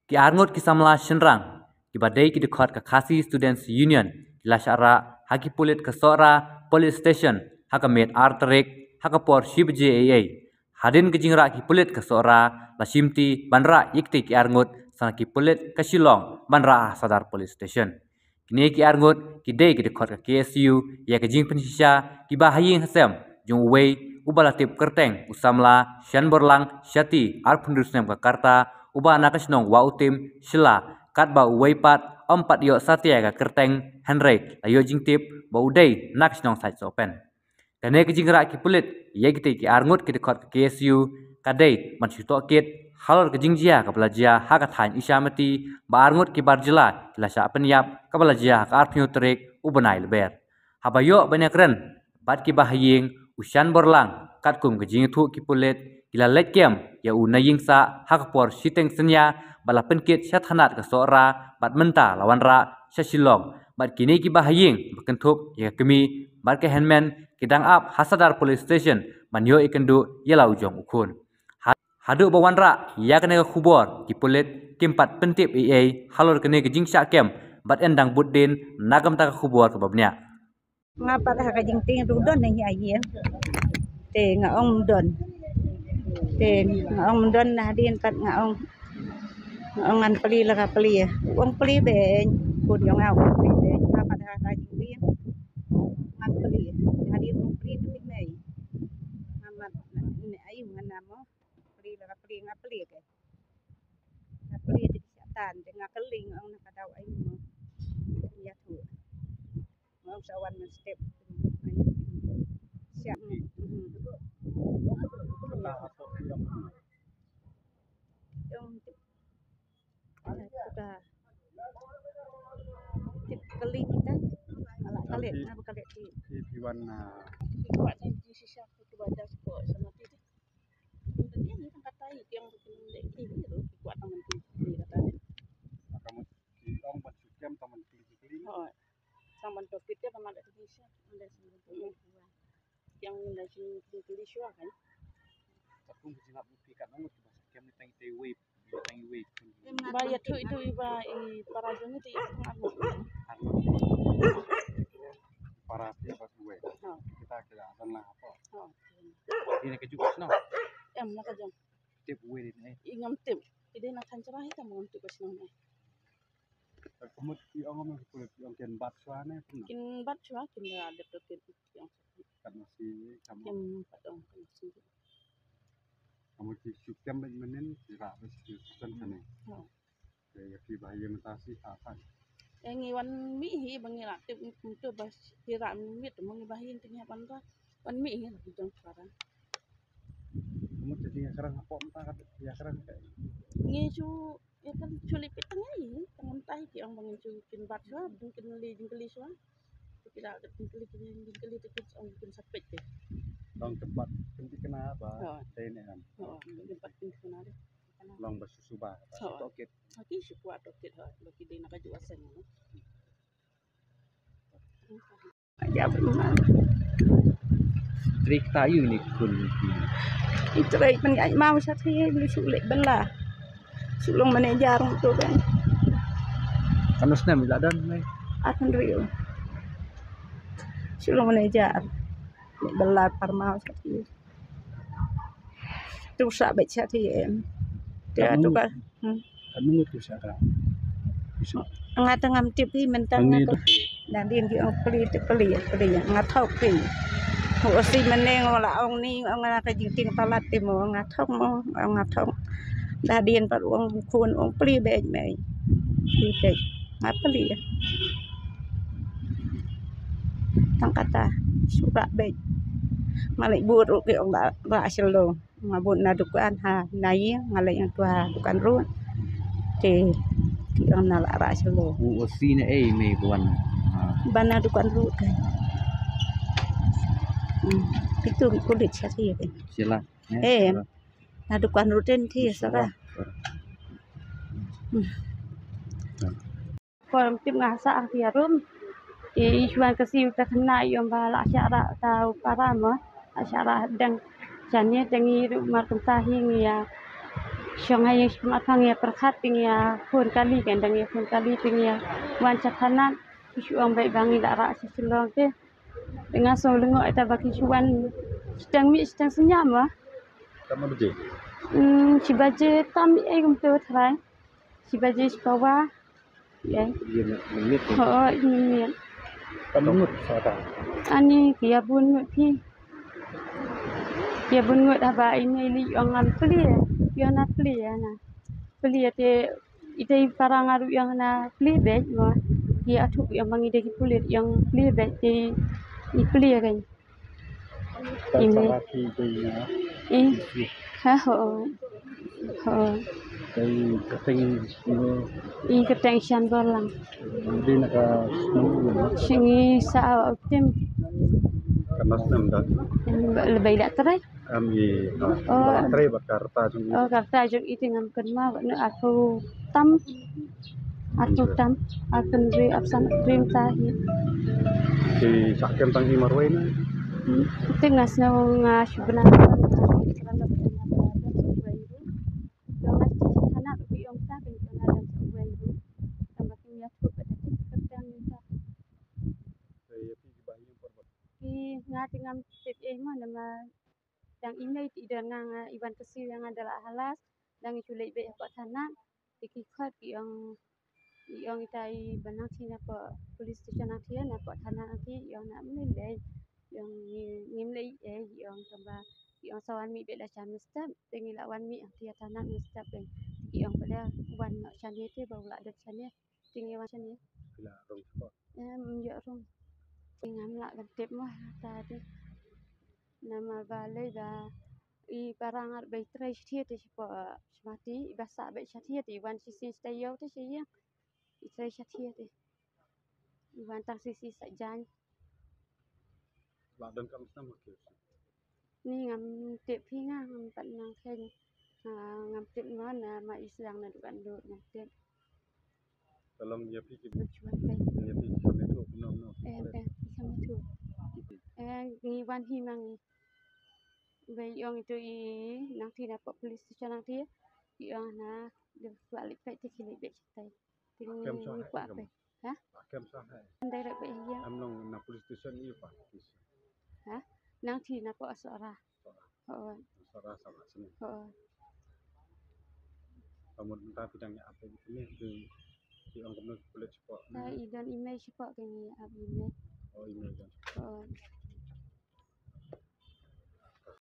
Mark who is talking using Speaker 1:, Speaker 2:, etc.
Speaker 1: Ki arngot ki samla shenrang ki badai ki dekhot ka Khasi Students Union la syara haki pulit ka sora police station haka met artrek haka por shib JAA hadin ki jingra ki pulit ka sora la shimti banra ikti ki arngot sana ki pulit ka Shillong banra sadar police station kini ki arngot ki dei ki dekhot ka KSU ya ki jing pensisha ki bahayin hasem jung wei ubalatip kerteng usamla shan borlang syati arpundusnem ka karta uba nakasnong wa utim shila kat ba uweipat ompat yo satya ka kerteng hanrei ayo jingtip ba udai nakasnong site open kane ki jingra ki pulit ye ki ki arngut ki dekhot ka KSU kadai man syuto kit halor ke jingjia ka belajia ha ka thain isyamati ba arngut ki barjela la sya penyap ka belajia ka arpnyu trek ubenai leber habayo banyak ren bat ki bahaying usyan borlang kat kum ke jingthu ki pulit kila lekem ya unaying sa hakpor siteng senya bala penkit syathanat ka sora bat menta lawan ra Shillong bat kini ki bahaying bekentup ya kemi bat ke handman kidang up hasadar police station manyo ikendu yela ujong ukun hadu bawanra ya kene khubor ki pulit kimpat pentip AA halor kene ke jingsya kem bat endang buddin nagam ta khubor ka babnya
Speaker 2: ngapa ka jingting rudon ni aye te ngaong don te ngaong don na din pat ngaong ngan peli la ka peli wong peli be pun yong au peli be ngapa ka jingting ngan peli hadin peli tu mai amat ni ayu ngan namo peli la ka peli ngapeli ke ngapeli ti syatan te ngakeling ong na kadau ayu mo ya tu ngong sawan men step siap tip kali kita ala kali na kali di
Speaker 3: piwan
Speaker 2: kuat di sisa tu badas ko sama tu dia ni tangkat tai yang ini kuat aman tu kata
Speaker 3: kamu di ong bat jam taman kili
Speaker 2: oh sama tu kita teman ada bisa ada sebelum yang dari kili syua kan
Speaker 3: tapi bisa bukti kan ong tu jam ni tang wave
Speaker 2: bayar tu itu iba para joni tu
Speaker 3: para siapa gue kita akan lah apa ini kejuk no
Speaker 2: nak jam
Speaker 3: tip gue ini
Speaker 2: ingam tip ide nak tancerah kita mau untuk kesno
Speaker 3: kamu di ong kulit yang ken bat suane
Speaker 2: kin bat cua kin ada tu yang
Speaker 3: kan masih kamu
Speaker 2: kin padong masih
Speaker 3: kamu di syukam menen tidak mesti pesan sana ya di bahaya mentasi apa
Speaker 2: yang iwan mi hi bangi aktif untuk bas kira mi tu mengi bahin tengah panra wan mi hi bujang sekarang
Speaker 3: kamu jadi sekarang apa entah ya sekarang
Speaker 2: ngi cu ya kan culik tengah ini tangan tai ki ang bangin cu kin bat swa mungkin li swa tidak ada kili tekit ang kin sapet deh
Speaker 3: long tempat penting kenapa ini kan
Speaker 2: tempat penting kenapa
Speaker 3: long bersusu bah toket
Speaker 2: lagi syukur toket lagi dia nak jual sen aja benar
Speaker 1: trik tayu ni kun
Speaker 2: itu baik men mau satu ni sulit belah sulung manajer tu kan
Speaker 1: kanusna miladan mai
Speaker 2: akan real sulung manajer belah parmau satu tu sak baik satu em dia tu kan
Speaker 3: kamu tu siapa
Speaker 2: ngatangam tipi mentang dan dia peli ngathau pi ho si meneng wala ong ni ong na ka jingting palat ti mo ngathau dah dia par ong kun ong peli be mai ti ngapeli tang kata surat be malik buruk ke ong ra selo ngabun na dukan ha nai ngalai yang tua dukan ru ti ong na ra selo
Speaker 1: usi ne me buan
Speaker 2: bana dukan ru kan itu kulit sih kan
Speaker 1: sila
Speaker 2: na dukan ru ten thi sara kon tim ngasa akhirum isyuan kesiu ta kena yom bala syara tau parama syara dang janye dengi rumah tahi ya Syongai yang semangat panggil perkat tinggal pun kali kan dangi pun kali tinggal wan catanan isu ang baik bangi dak rak seselong ke dengan so lengok eta bagi cuan sedang senyam ah.
Speaker 3: Kamu beje.
Speaker 2: Si baje tam kum tu trai. Si baje sepawa. Ya.
Speaker 3: Minit.
Speaker 2: Oh, ini.
Speaker 3: Kamu ngut sata.
Speaker 2: Ani kia bun ngut pi. Kia bun ngut haba ini li angan peli. Yang na peli na. Peli ate ite parang aru yang na peli bej mo. Dia atuk yang mangi deki kulit yang peli bej di peli kan. Ini. Ha ho. Ho.
Speaker 3: Kai keteng
Speaker 2: I keteng sian bolang.
Speaker 3: di naka
Speaker 2: Singi sa optim.
Speaker 3: kanas nam dah.
Speaker 2: Lebih dak terai.
Speaker 3: Kami
Speaker 2: Oh.
Speaker 3: tre Jakarta jung.
Speaker 2: Oh, kata jog itu ngam kenma ne aku tam. Aku beri absan dream tahi.
Speaker 3: Di sakem tangi marwai na.
Speaker 2: Itu ngas na ngas sebenarnya. Ngam tip mo nama yang ini tidak ngang iban kecil yang adalah halas dan itu lebih apa tanah dikikat yang itai banang sini apa polis station nanti apa tanah nanti yang nak menilai yang ngimlei yang tambah yang sawan mi bela chan step tengi lawan mi dia tanah step yang pada wan nak chan itu baru ada chan ya tinggi macam ni
Speaker 3: Bila rong spot.
Speaker 2: ya rong ngam lak gantip mah tadi nama balai dah I barang bai trai thia te sipa smati basa bai chathia te wan sisi stay yo te sia I trai chathia te wan tang sisi sa jan
Speaker 3: Ladan kam sam ke.
Speaker 2: ni ngam tip phi nga ngam pan nang khen ngam tip ngon na ma islang na dukan do ngam tip
Speaker 3: Dalam ya pi ki
Speaker 2: berjuang kai
Speaker 3: ya pi kami tu no.
Speaker 2: sama tu ni wan hi mang bai yong itu I nang thi dapat polis station nang thi yang na de balik pai te kili be chatai
Speaker 3: Kem sah
Speaker 2: ni kwa pe ha
Speaker 3: kem sah hai.
Speaker 2: andai rak bai ya
Speaker 3: Am long na police station ni pa.
Speaker 2: ha nang thi na po asora ho
Speaker 3: Sarah sama sini.
Speaker 2: ho
Speaker 3: Kamu minta bidangnya apa gitu ni di orang kamu boleh cepat.
Speaker 2: ta idan imei sipa ke ni ab imei
Speaker 3: Oh ini kan.
Speaker 2: ho